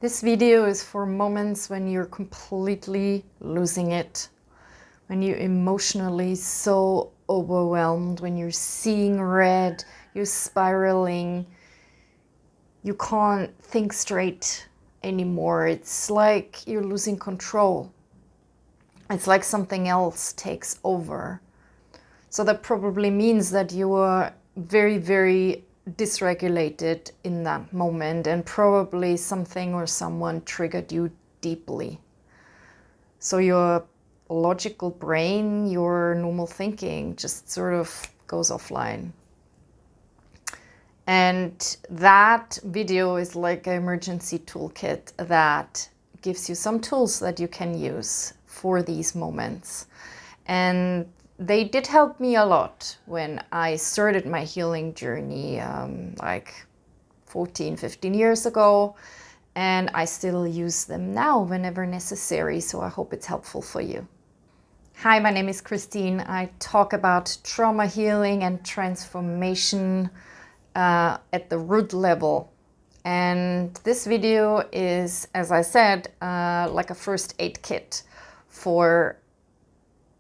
This video is for moments when you're completely losing it, when you're emotionally so overwhelmed, when you're seeing red, you're spiraling, you can't think straight anymore. It's like you're losing control. It's like something else takes over. So that probably means that you are very, very dysregulated in that moment, and probably something or someone triggered you deeply. So your logical brain, your normal thinking just sort of goes offline. And that video is like an emergency toolkit that gives you some tools that you can use for these moments. And they did help me a lot when I started my healing journey like 14, 15 years ago. And I still use them now whenever necessary. So I hope it's helpful for you. Hi, my name is Christine. I talk about trauma healing and transformation at the root level. And this video is, as I said, like a first aid kit for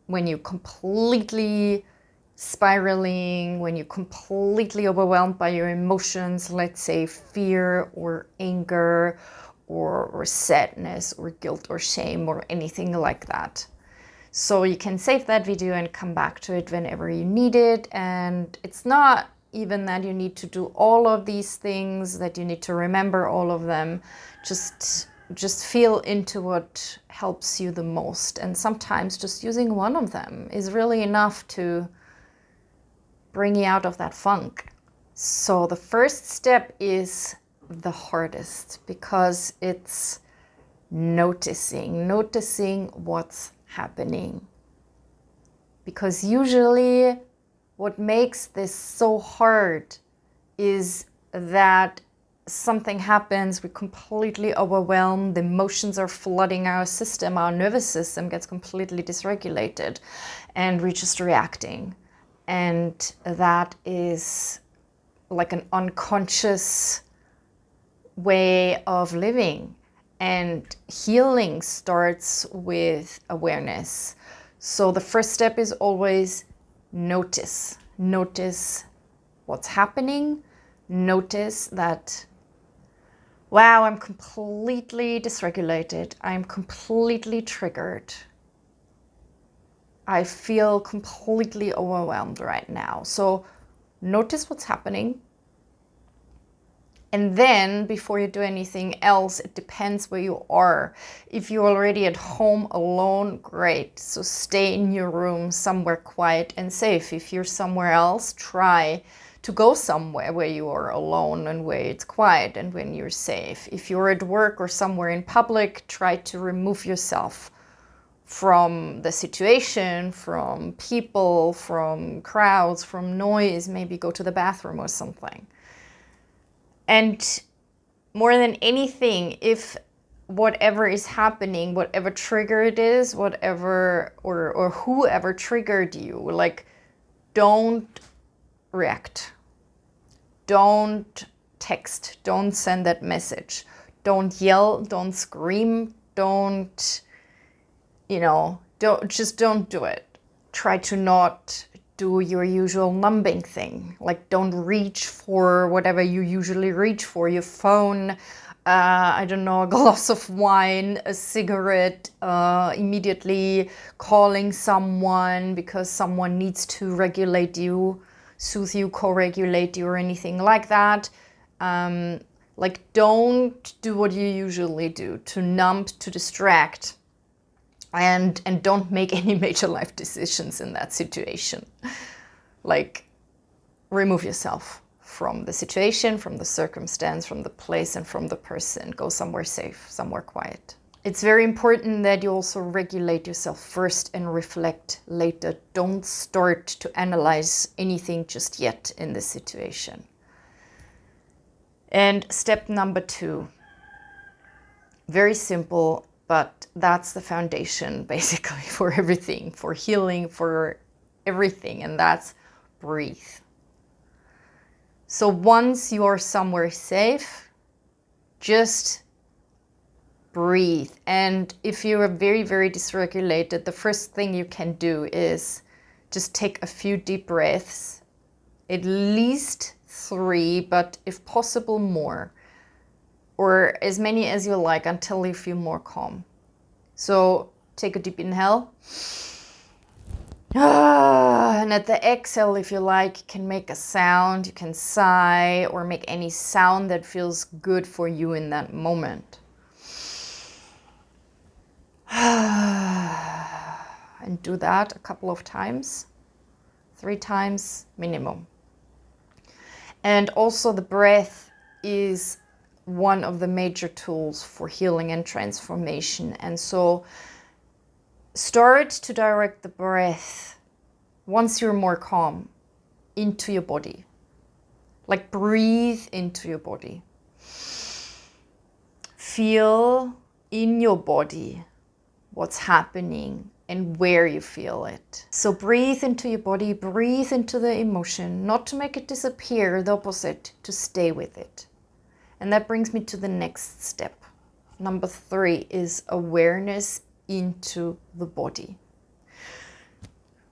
when you're completely spiraling, when you're completely overwhelmed by your emotions, let's say fear or anger or sadness or guilt or shame or anything like that. So you can save that video and come back to it whenever you need it. And it's not even that you need to do all of these things, that you need to remember all of them. Just feel into what helps you the most. And sometimes just using one of them is really enough to bring you out of that funk. So the first step is the hardest, because it's noticing what's happening. Because usually what makes this so hard is that something happens, we're completely overwhelmed, the emotions are flooding our system, our nervous system gets completely dysregulated, and we're just reacting. And that is like an unconscious way of living. And healing starts with awareness. So the first step is always notice. Notice what's happening. Notice that, wow, I'm completely dysregulated. I'm completely triggered. I feel completely overwhelmed right now. So notice what's happening. And then before you do anything else, it depends where you are. If you're already at home alone, great. So stay in your room somewhere quiet and safe. If you're somewhere else, try to go somewhere where you are alone and where it's quiet and when you're safe. If you're at work or somewhere in public, try to remove yourself from the situation, from people, from crowds, from noise. Maybe go to the bathroom or something. And more than anything, if whatever is happening, whatever trigger it is, whatever or whoever triggered you, like, don't react. Don't text. Don't send that message. Don't yell. Don't scream. Don't do it. Try to not do your usual numbing thing. Like, don't reach for whatever you usually reach for, your phone, I don't know, a glass of wine, a cigarette, immediately calling someone because someone needs to regulate you, soothe you, co-regulate you, or anything like that. Like, don't do what you usually do, to numb, to distract. And don't make any major life decisions in that situation. Like, remove yourself from the situation, from the circumstance, from the place, and from the person. Go somewhere safe, somewhere quiet. It's very important that you also regulate yourself first and reflect later. Don't start to analyze anything just yet in this situation. And step number 2, very simple, but that's the foundation basically for everything, for healing, for everything, and that's breathe. So once you are somewhere safe, just breathe. And if you are very, very dysregulated, the first thing you can do is just take a few deep breaths, at least 3, but if possible more, or as many as you like until you feel more calm. So take a deep inhale. And at the exhale, if you like, you can make a sound, you can sigh, or make any sound that feels good for you in that moment. And do that a couple of times, 3 times minimum. And also the breath is one of the major tools for healing and transformation. And so start to direct the breath once you're more calm into your body. Like breathe into your body. Feel in your body what's happening and where you feel it. So breathe into your body, breathe into the emotion, not to make it disappear, the opposite, to stay with it. And that brings me to the next step. Number 3 is awareness into the body.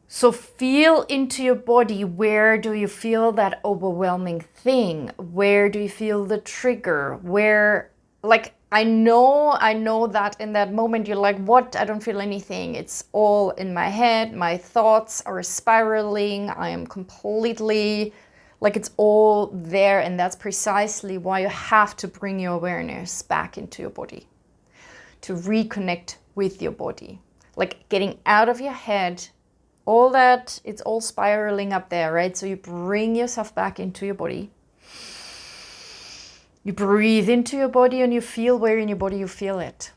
So feel into your body. Where do you feel that overwhelming thing? Where do you feel the trigger? Where, like, I know that in that moment you're like, what? I don't feel anything. It's all in my head. My thoughts are spiraling. I am completely, like, it's all there. And that's precisely why you have to bring your awareness back into your body, to reconnect with your body. Like getting out of your head, all that, it's all spiraling up there, right? So you bring yourself back into your body. You breathe into your body and you feel where in your body you feel it.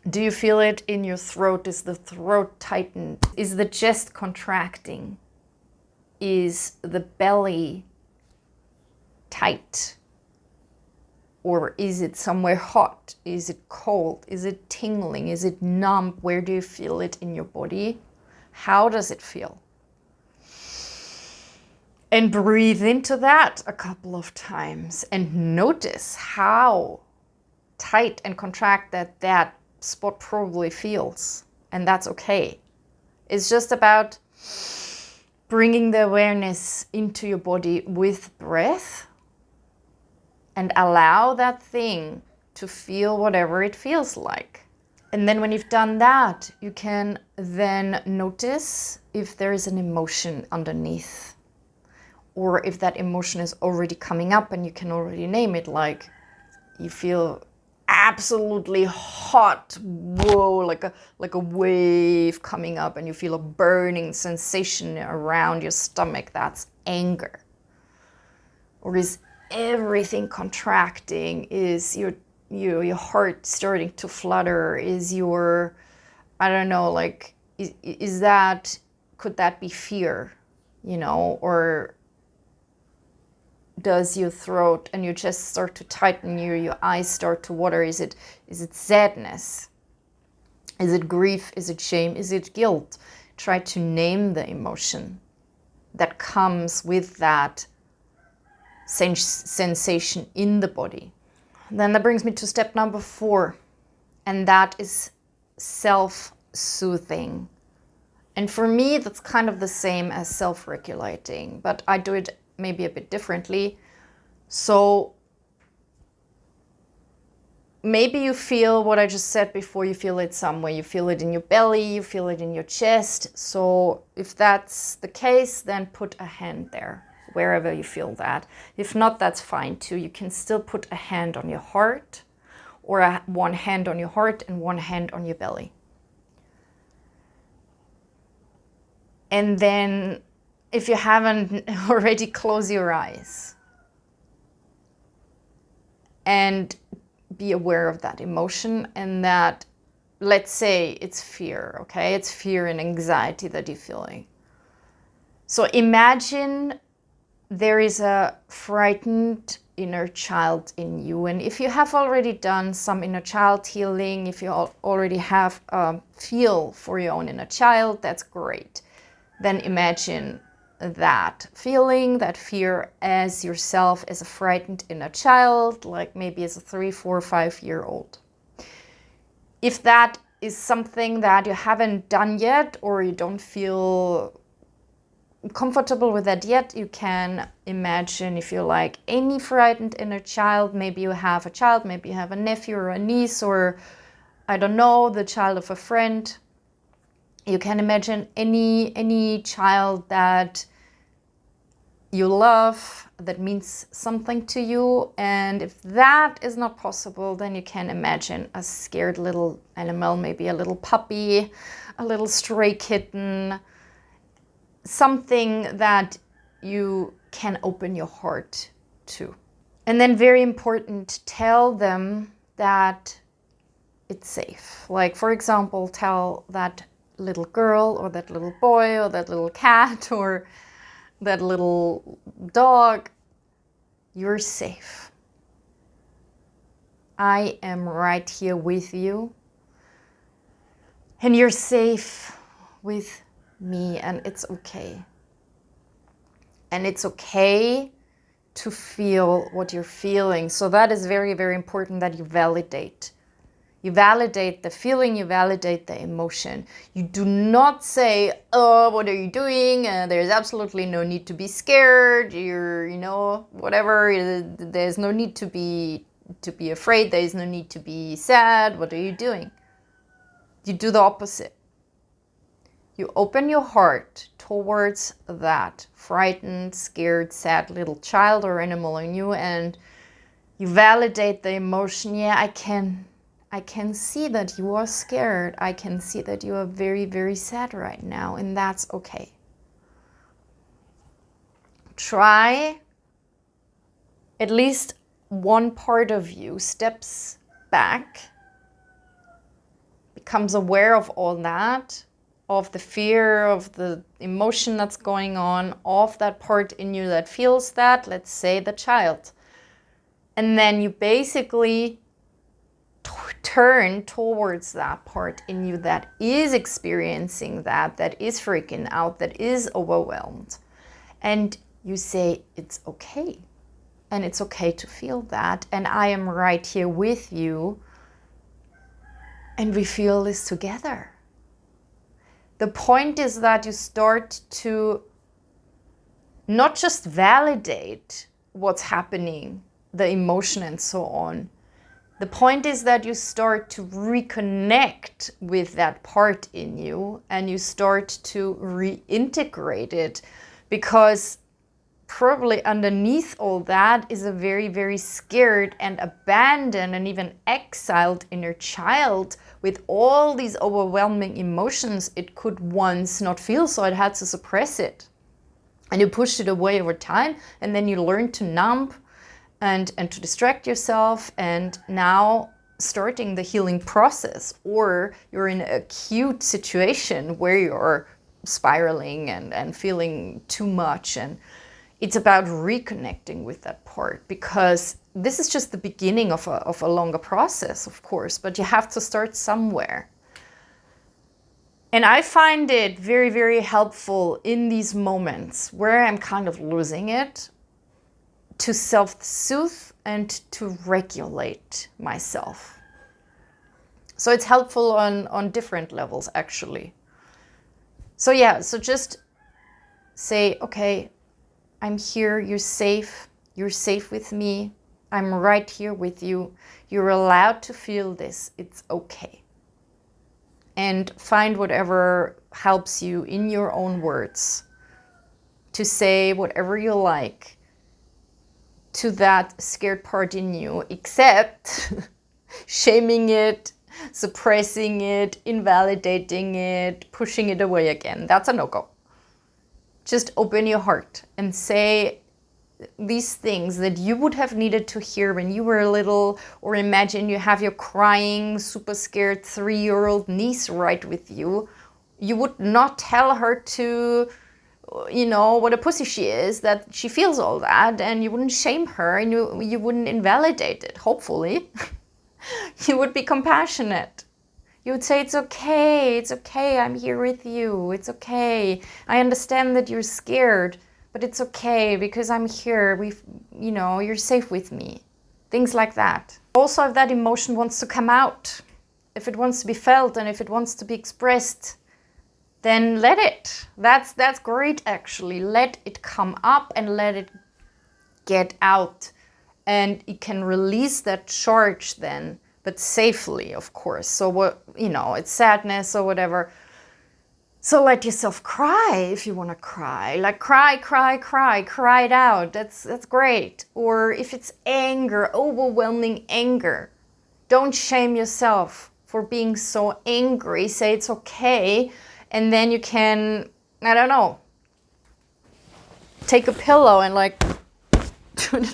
Do you feel it in your throat? Is the throat tightened? Is the chest contracting? Is the belly tight? Or is it somewhere hot? Is it cold? Is it tingling? Is it numb? Where do you feel it in your body? How does it feel? And breathe into that a couple of times and notice how tight and contract that spot probably feels. And that's okay. It's just about bringing the awareness into your body with breath and allow that thing to feel whatever it feels like. And then when you've done that, you can then notice if there is an emotion underneath, or if that emotion is already coming up and you can already name it, like you feel absolutely hot, whoa, like a wave coming up, and you feel a burning sensation around your stomach. That's anger. Or is everything contracting? Is your heart starting to flutter? Is your, I don't know, like, is that, could that be fear, you know? Or does your throat and your chest start to tighten, your eyes start to water? Is it sadness? Is it grief? Is it shame? Is it guilt? Try to name the emotion that comes with that sensation in the body. Then that brings me to step number 4, and that is self-soothing. And for me, that's kind of the same as self-regulating, but I do it maybe a bit differently. So maybe you feel what I just said before, you feel it somewhere. You feel it in your belly, you feel it in your chest. So if that's the case, then put a hand there, wherever you feel that. If not, that's fine too. You can still put a hand on your heart, or one hand on your heart and one hand on your belly. And then, if you haven't already, close your eyes and be aware of that emotion, and that, let's say it's fear, okay? It's fear and anxiety that you're feeling. So imagine there is a frightened inner child in you. And if you have already done some inner child healing, if you already have a feel for your own inner child, that's great. Then imagine that feeling, that fear, as yourself, as a frightened inner child, like maybe as a 3, 4, 5-year-old. If that is something that you haven't done yet, or you don't feel comfortable with that yet, you can imagine, if you like, any frightened inner child. Maybe you have a child, maybe you have a nephew or a niece, or I don't know, the child of a friend. You can imagine any child that you love, that means something to you. And if that is not possible, then you can imagine a scared little animal, maybe a little puppy, a little stray kitten, something that you can open your heart to. And then, very important, tell them that it's safe. Like, for example, tell that little girl or that little boy or that little cat or that little dog, you're safe. I am right here with you, and you're safe with me, and it's okay. And it's okay to feel what you're feeling. So that is very, very important, that you validate. You validate the feeling, you validate the emotion. You do not say, oh, what are you doing? There's absolutely no need to be scared. You're, whatever. There's no need to be afraid. There's no need to be sad. What are you doing? You do the opposite. You open your heart towards that frightened, scared, sad little child or animal in you, and you validate the emotion. Yeah, I can see that you are scared. I can see that you are very, very sad right now, and that's okay. Try at least one part of you steps back, becomes aware of all that, of the fear, of the emotion that's going on, of that part in you that feels that, let's say the child. And then you basically turn towards that part in you that is experiencing that is freaking out, that is overwhelmed. And you say, it's okay. And it's okay to feel that. And I am right here with you. And we feel this together. The point is that you start to not just validate what's happening, the emotion and so on. The point is that you start to reconnect with that part in you, and you start to reintegrate it, because probably underneath all that is a very, very scared and abandoned and even exiled inner child with all these overwhelming emotions it could once not feel, so it had to suppress it. And you pushed it away over time, and then you learned to numb and to distract yourself, and now starting the healing process, or you're in an acute situation where you're spiraling and feeling too much, and it's about reconnecting with that part, because this is just the beginning of a longer process, of course, but you have to start somewhere. And I find it very, very helpful in these moments where I'm kind of losing it, to self-soothe and to regulate myself. So it's helpful on different levels, actually. So yeah, so just say, okay, I'm here, you're safe with me, I'm right here with you, you're allowed to feel this, it's okay. And find whatever helps you in your own words to say whatever you like to that scared part in you, except shaming it, suppressing it, invalidating it, pushing it away again. That's a no-go. Just open your heart and say these things that you would have needed to hear when you were little, or imagine you have your crying, super scared 3-year-old niece right with you. You would not tell her to, what a pussy she is, that she feels all that, and you wouldn't shame her, and you wouldn't invalidate it, hopefully. You would be compassionate. You would say, it's okay, I'm here with you, it's okay. I understand that you're scared, but it's okay, because I'm here, you're safe with me. Things like that. Also, if that emotion wants to come out, if it wants to be felt and if it wants to be expressed, then let it. That's great, actually. Let it come up and let it get out. And it can release that charge then, but safely, of course. So what, you know, it's sadness or whatever. So let yourself cry if you want to cry. Like cry it out. That's great. Or if it's anger, overwhelming anger, don't shame yourself for being so angry. Say it's okay. And then you can, I don't know, take a pillow and like,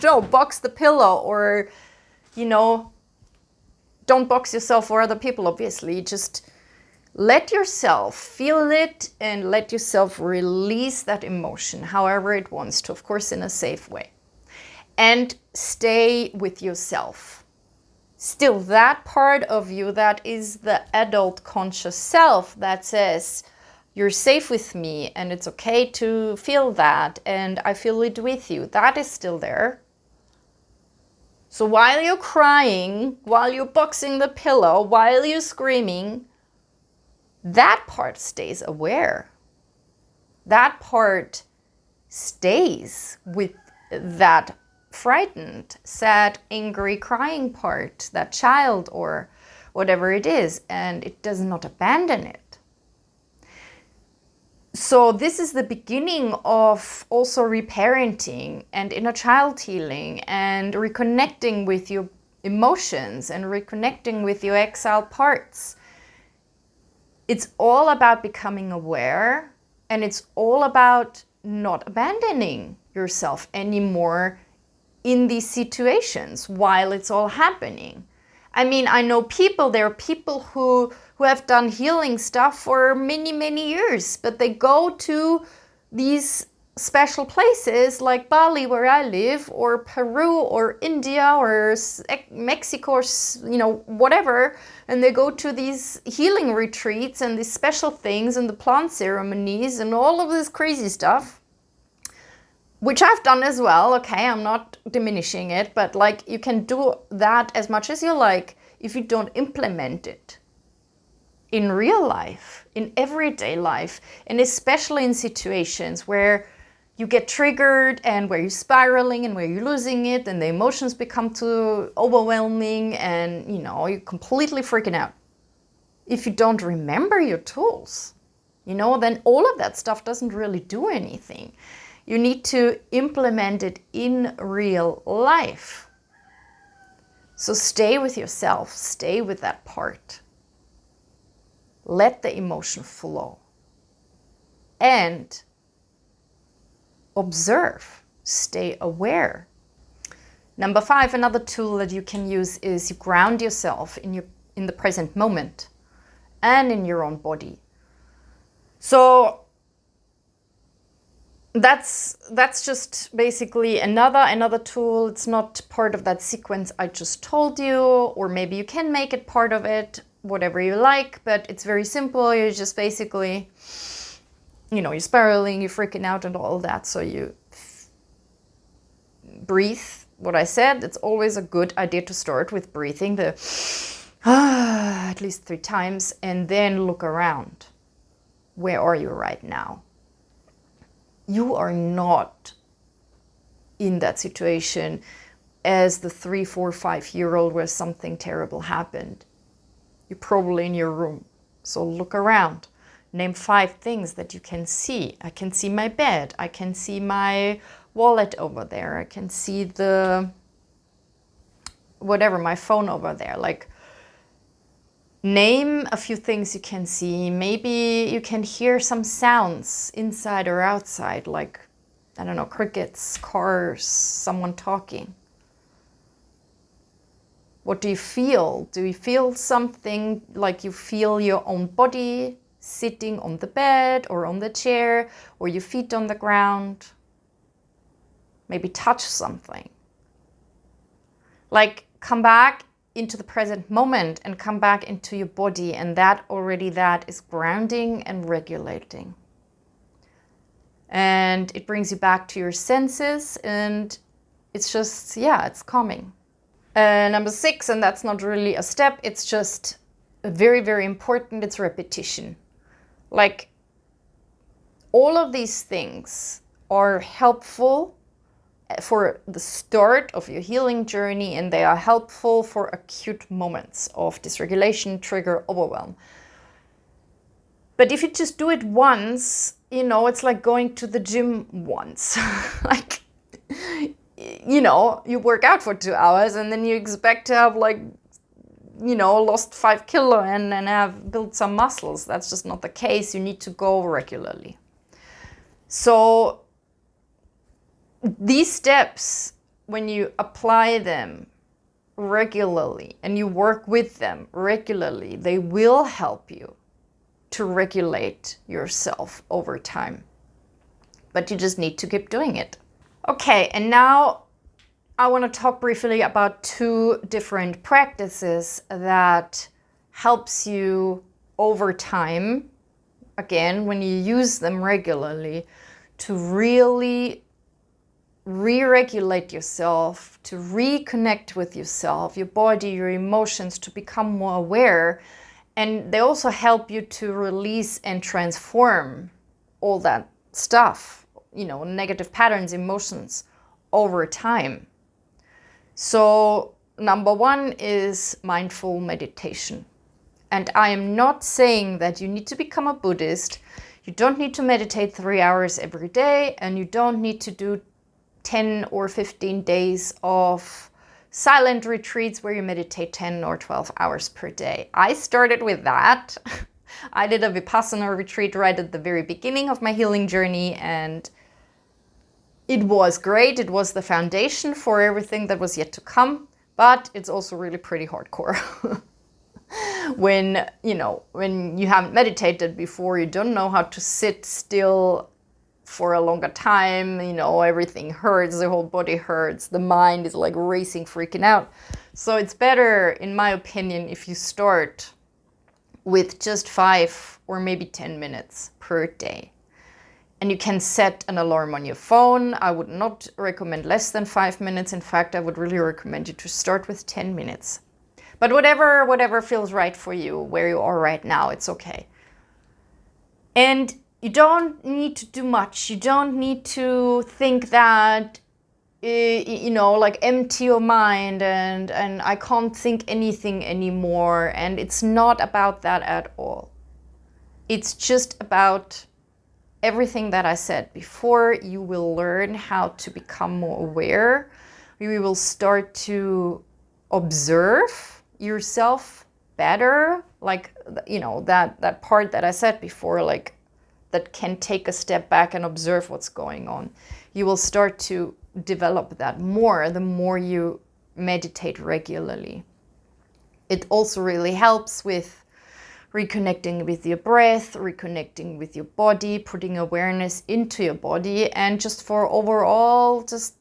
no, box the pillow, or, you know, don't box yourself or other people, obviously. Just let yourself feel it and let yourself release that emotion, however it wants to, of course, in a safe way. And stay with yourself. Still, that part of you that is the adult conscious self that says, you're safe with me and it's okay to feel that and I feel it with you. That is still there. So while you're crying, while you're boxing the pillow, while you're screaming, that part stays aware. That part stays with that frightened, sad, angry, crying part, that child or whatever it is, and it does not abandon it. So this is the beginning of also reparenting and inner child healing and reconnecting with your emotions and reconnecting with your exiled parts. It's all about becoming aware, and it's all about not abandoning yourself anymore in these situations while it's all happening. I mean, I know there are people who have done healing stuff for many, many years, but they go to these special places like Bali, where I live, or Peru, or India, or Mexico, or, you know, whatever, and they go to these healing retreats and these special things and the plant ceremonies and all of this crazy stuff, which I've done as well. Okay, I'm not diminishing it, but like, you can do that as much as you like if you don't implement it in real life, in everyday life, and especially in situations where you get triggered and where you're spiraling and where you're losing it and the emotions become too overwhelming and, you know, you're completely freaking out. If you don't remember your tools, you know, then all of that stuff doesn't really do anything. You need to implement it in real life. So stay with yourself, stay with that part. Let the emotion flow. And observe, stay aware. Number 5, another tool that you can use is you ground yourself in the present moment and in your own body. So that's just basically another tool. It's not part of that sequence I just told you, or maybe you can make it part of it, whatever you like, but it's very simple. You're just basically, you know, you're spiraling, you're freaking out and all that. So you breathe. What I said, it's always a good idea to start with breathing at least 3 times, and then look around. Where are you right now? You are not in that situation as the 3, 4, 5-year-old where something terrible happened. You're probably in your room. So look around. Name 5 things that you can see. I can see my bed. I can see my wallet over there. I can see my phone over there. Like, name a few things you can see. Maybe you can hear some sounds inside or outside, like, I don't know, crickets, cars, someone talking. What do you feel? Do you feel something like you feel your own body sitting on the bed or on the chair, or your feet on the ground? Maybe touch something. Like, come back into the present moment and come back into your body, and that is grounding and regulating. And it brings you back to your senses, and it's just, yeah, it's calming. Number 6, and that's not really a step, it's just very, very important, it's repetition. Like, all of these things are helpful for the start of your healing journey, and they are helpful for acute moments of dysregulation, trigger, overwhelm. But if you just do it once, you know, it's like going to the gym once. Like, you know, you work out for 2 hours and then you expect to have, like, you know, lost 5 kilos and have built some muscles. That's just not the case. You need to go regularly. So these steps, when you apply them regularly and you work with them regularly, they will help you to regulate yourself over time. But you just need to keep doing it. Okay, and now I want to talk briefly about 2 different practices that helps you over time, again, when you use them regularly, to really re-regulate yourself, to reconnect with yourself, your body, your emotions, to become more aware. And they also help you to release and transform all that stuff, you know, negative patterns, emotions over time. So number 1 is mindful meditation. And I am not saying that you need to become a Buddhist. You don't need to meditate 3 hours every day, and you don't need to do 10 or 15 days of silent retreats where you meditate 10 or 12 hours per day. I started with that. I did a Vipassana retreat right at the very beginning of my healing journey, and it was great. It was the foundation for everything that was yet to come, but it's also really pretty hardcore. When you haven't meditated before, you don't know how to sit still for a longer time, you know, everything hurts, the whole body hurts, the mind is like racing, freaking out. So it's better, in my opinion, if you start with just 5 or maybe 10 minutes per day. And you can set an alarm on your phone. I would not recommend less than 5 minutes. In fact, I would really recommend you to start with 10 minutes. But whatever feels right for you, where you are right now, it's okay. And you don't need to do much. You don't need to think that, you know, like empty your mind and I can't think anything anymore. And it's not about that at all. It's just about everything that I said before. You will learn how to become more aware. You will start to observe yourself better. Like, you know, that part that I said before, like, that can take a step back and observe what's going on. You will start to develop that more the more you meditate regularly. It also really helps with reconnecting with your breath, reconnecting with your body, putting awareness into your body, and just for overall just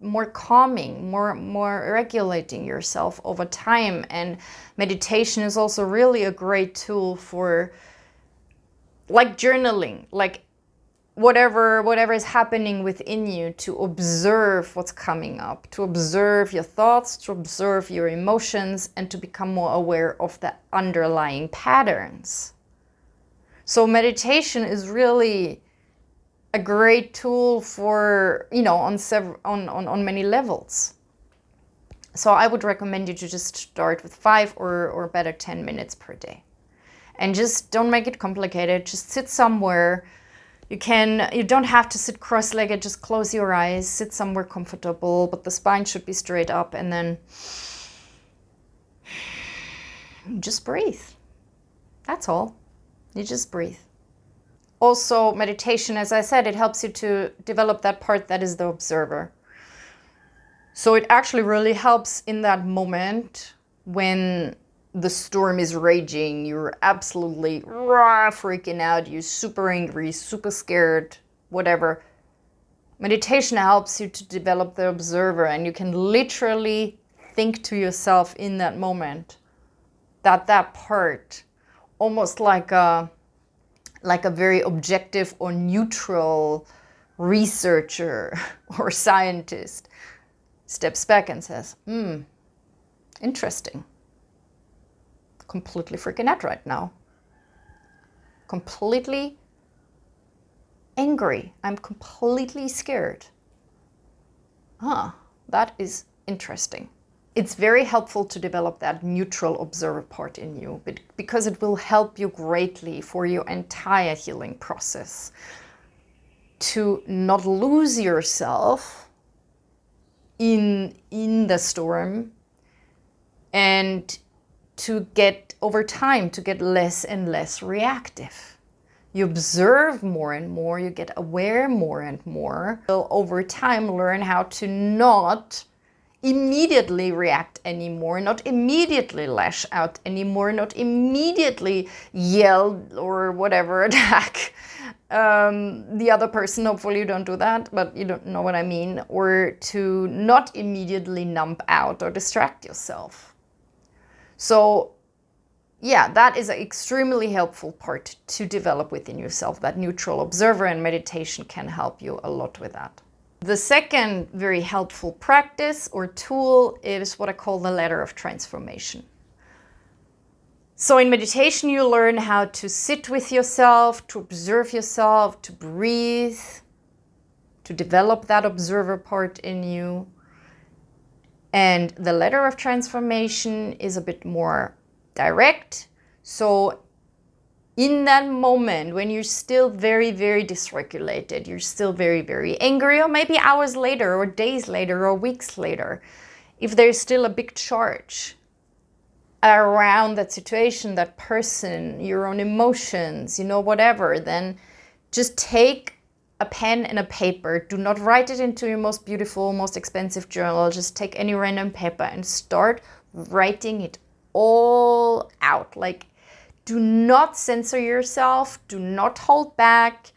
more calming, more regulating yourself over time. And meditation is also really a great tool for, like, journaling, like whatever is happening within you, to observe what's coming up, to observe your thoughts, to observe your emotions, and to become more aware of the underlying patterns. So meditation is really a great tool for, you know, on many levels. So I would recommend you to just start with 5 or better 10 minutes per day. And just don't make it complicated. Just sit somewhere. You don't have to sit cross-legged, just close your eyes, sit somewhere comfortable, but the spine should be straight up, and then just breathe. That's all. You just breathe. Also, meditation, as I said, it helps you to develop that part that is the observer. So it actually really helps in that moment when the storm is raging, you're absolutely freaking out, you're super angry, super scared, whatever. Meditation helps you to develop the observer, and you can literally think to yourself in that moment that part, almost like a very objective or neutral researcher or scientist, steps back and says, interesting. completely freaking out right now. Completely angry. I'm completely scared. That is interesting. It's very helpful to develop that neutral observer part in you because it will help you greatly for your entire healing process to not lose yourself in the storm, and to get, over time, to get less and less reactive. You observe more and more, you get aware more and more. So over time, learn how to not immediately react anymore, not immediately lash out anymore, not immediately yell or whatever, attack the other person. Hopefully you don't do that, but you don't know what I mean. Or to not immediately numb out or distract yourself. So yeah, that is an extremely helpful part to develop within yourself, that neutral observer, and meditation can help you a lot with that. The second very helpful practice or tool is what I call the ladder of transformation. So in meditation, you learn how to sit with yourself, to observe yourself, to breathe, to develop that observer part in you. And the ladder of transformation is a bit more direct. So in that moment, when you're still very, very dysregulated, you're still very, very angry, or maybe hours later, or days later, or weeks later, if there's still a big charge around that situation, that person, your own emotions, whatever, then just take a pen and a paper. Do not write it into your most beautiful, most expensive journal. Just take any random paper and start writing it all out. Like, do not censor yourself. Do not hold back.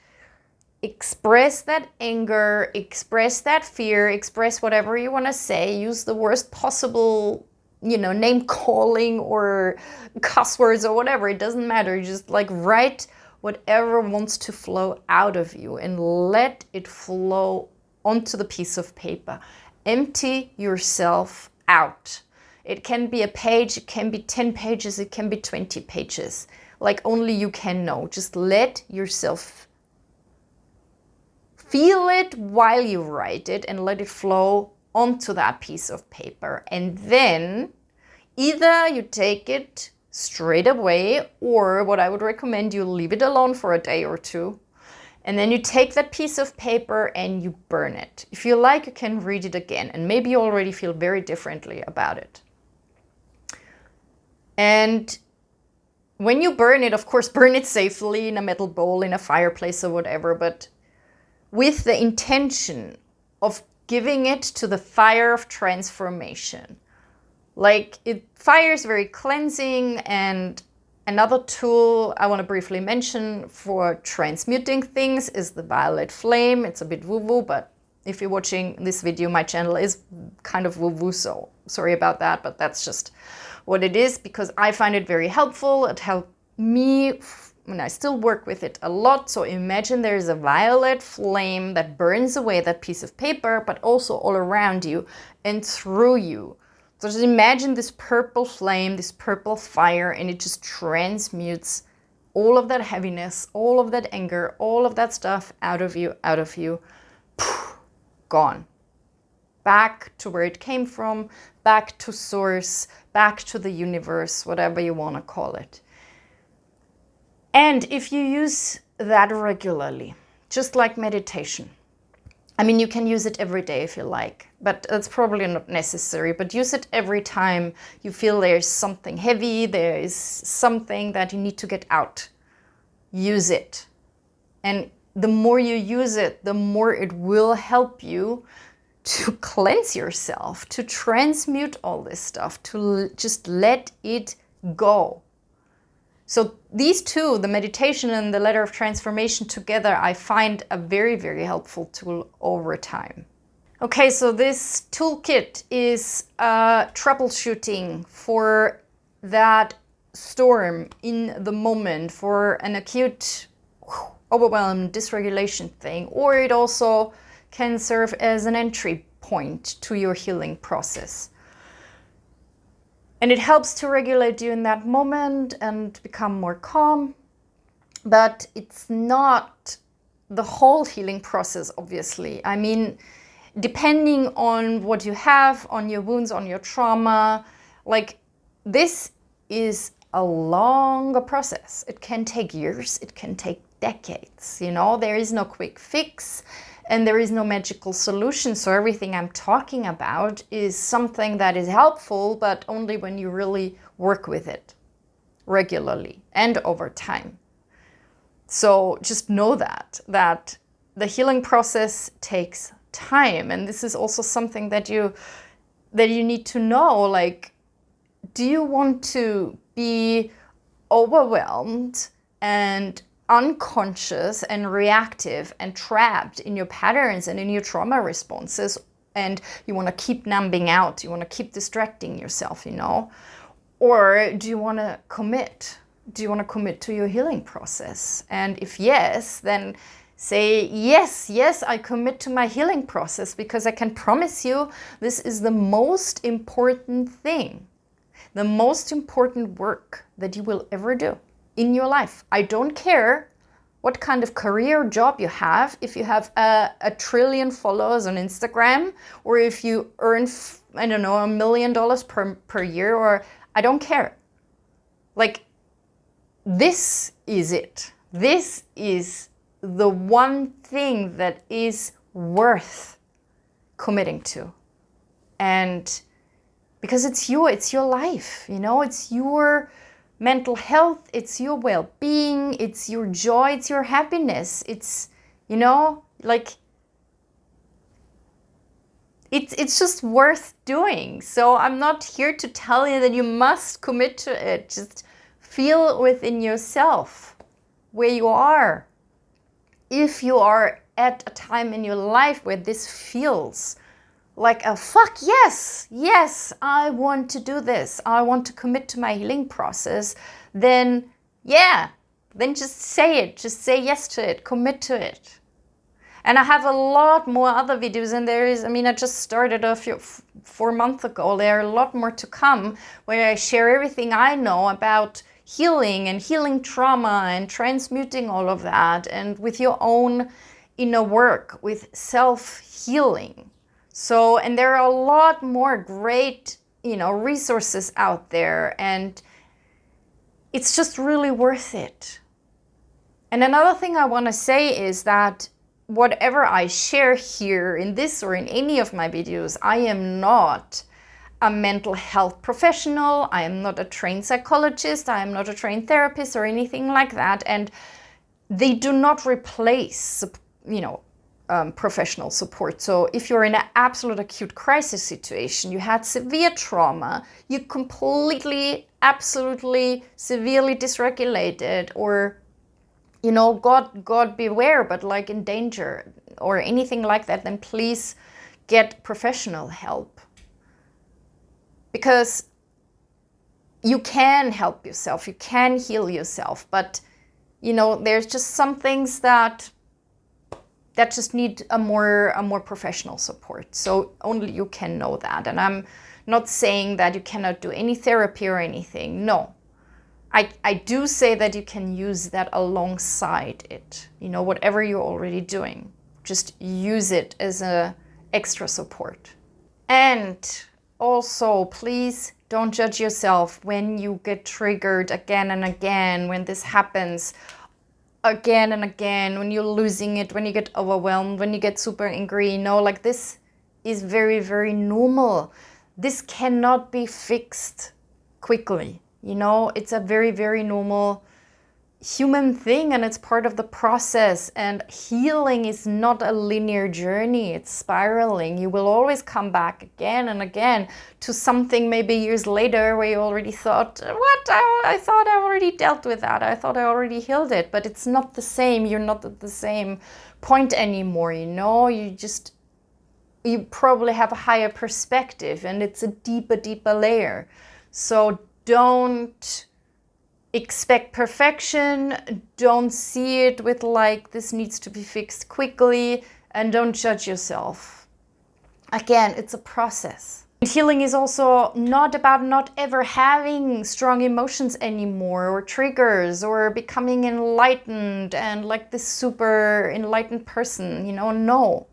Express that anger, express that fear, express whatever you want to say. Use the worst possible, name calling or cuss words or whatever. It doesn't matter. Just like write whatever wants to flow out of you and let it flow onto the piece of paper. Empty yourself out. It can be a page, it can be 10 pages, it can be 20 pages. Like only you can know. Just let yourself feel it while you write it and let it flow onto that piece of paper. And then either you take it straight away, or what I would recommend, you leave it alone for a day or two, and then you take that piece of paper and you burn it. If you like, you can read it again, and maybe you already feel very differently about it. And when you burn it, of course, burn it safely in a metal bowl, in a fireplace or whatever, but with the intention of giving it to the fire of transformation. Like, fire is very cleansing, and another tool I want to briefly mention for transmuting things is the violet flame. It's a bit woo-woo, but if you're watching this video, my channel is kind of woo-woo, so sorry about that, but that's just what it is, because I find it very helpful. It helped me, and I still work with it a lot. So imagine there's a violet flame that burns away that piece of paper, but also all around you and through you. So just imagine this purple flame, this purple fire, and it just transmutes all of that heaviness, all of that anger, all of that stuff out of you, gone. Back to where it came from, back to source, back to the universe, whatever you want to call it. And if you use that regularly, just like meditation, I mean, you can use it every day if you like, but that's probably not necessary. But use it every time you feel there's something heavy, there is something that you need to get out. Use it. And the more you use it, the more it will help you to cleanse yourself, to transmute all this stuff, to just let it go. So these two, the meditation and the ladder of transformation together, I find a very, very helpful tool over time. Okay, so this toolkit is troubleshooting for that storm in the moment, for an acute overwhelm, dysregulation thing, or it also can serve as an entry point to your healing process. And it helps to regulate you in that moment and become more calm. But it's not the whole healing process, obviously. I mean, depending on what you have, on your wounds, on your trauma, like this is a longer process. It can take years, it can take decades, you know, there is no quick fix and there is no magical solution. So everything I'm talking about is something that is helpful, but only when you really work with it regularly and over time. So just know that the healing process takes time. And this is also something that you need to know, like, do you want to be overwhelmed and unconscious and reactive and trapped in your patterns and in your trauma responses, and you want to keep numbing out, you want to keep distracting yourself, you know? Or do you want to commit? Do you want to commit to your healing process? And if yes, then say, yes, I commit to my healing process, because I can promise you this is the most important thing, the most important work that you will ever do in your life. I don't care what kind of career job you have, if you have a trillion followers on Instagram, or if you earn, I don't know, $1 million per year, or I don't care. Like, this is it. This is the one thing that is worth committing to. And because it's your life, you know, it's your mental health, it's your well-being, it's your joy, it's your happiness. It's, you know, like, it's just worth doing. So I'm not here to tell you that you must commit to it. Just feel within yourself where you are. If you are at a time in your life where this feels like a fuck yes, I want to do this, I want to commit to my healing process, then just say it, just say yes to it, commit to it. And I have a lot more other videos, and I just started a few 4 months ago. There are a lot more to come where I share everything I know about healing and healing trauma and transmuting all of that, and with your own inner work, with self-healing. So, and there are a lot more great, resources out there, and it's just really worth it. And another thing I want to say is that whatever I share here in this or in any of my videos, I am not a mental health professional. I am not a trained psychologist. I am not a trained therapist or anything like that. And they do not replace, professional support. So if you're in an absolute acute crisis situation, you had severe trauma, you completely, absolutely, severely dysregulated, or God beware, but like in danger or anything like that, then please get professional help. Because you can help yourself, you can heal yourself, but there's just some things that just need a more professional support. So only you can know that. And I'm not saying that you cannot do any therapy or anything. No. I do say that you can use that alongside it. Whatever you're already doing, just use it as a extra support. And also, please don't judge yourself when you get triggered again and again, when this happens again and again, when you're losing it, when you get overwhelmed, when you get super angry. This is very, very normal. This cannot be fixed quickly. It's a very, very normal human thing, and it's part of the process. And healing is not a linear journey. It's spiraling. You will always come back again and again to something maybe years later where you already thought, what? I thought I already dealt with that. I thought I already healed it. But it's not the same. You're not at the same point anymore, You probably have a higher perspective, and it's a deeper layer. So don't expect perfection, don't see it with this needs to be fixed quickly, and don't judge yourself. Again, it's a process. Healing is also not about not ever having strong emotions anymore, or triggers, or becoming enlightened and like this super enlightened person, you know, no.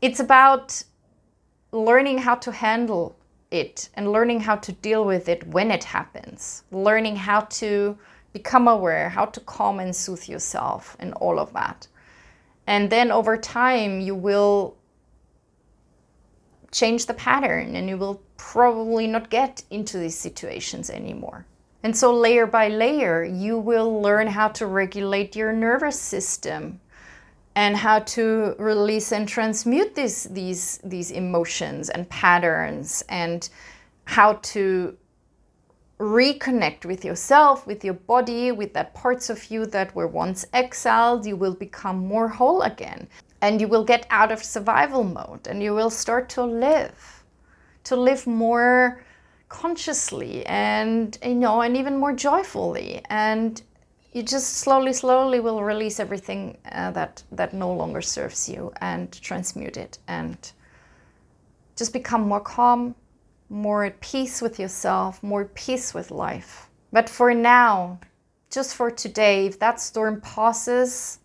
It's about learning how to handle it and learning how to deal with it when it happens, learning how to become aware, how to calm and soothe yourself and all of that. And then over time, you will change the pattern and you will probably not get into these situations anymore. And so layer by layer, you will learn how to regulate your nervous system and how to release and transmute these emotions and patterns, and how to reconnect with yourself, with your body, with that parts of you that were once exiled. You will become more whole again. And you will get out of survival mode, and you will start to live more consciously and, you know, and even more joyfully. And you just slowly will release everything that no longer serves you, and transmute it, and just become more calm, more at peace with yourself, more at peace with life. But for now, just for today, if that storm passes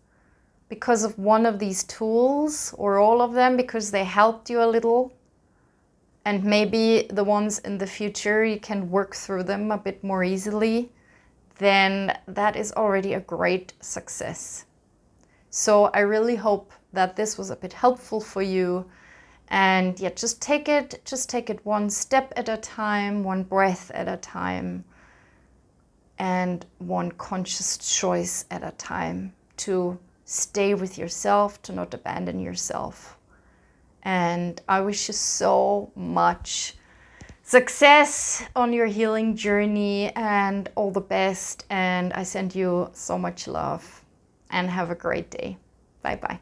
because of one of these tools, or all of them, because they helped you a little, and maybe the ones in the future you can work through them a bit more easily, then that is already a great success. So I really hope that this was a bit helpful for you. And yeah, just take it one step at a time, one breath at a time, and one conscious choice at a time to stay with yourself, to not abandon yourself. And I wish you so much success on your healing journey, and all the best. And I send you so much love, and have a great day. Bye bye.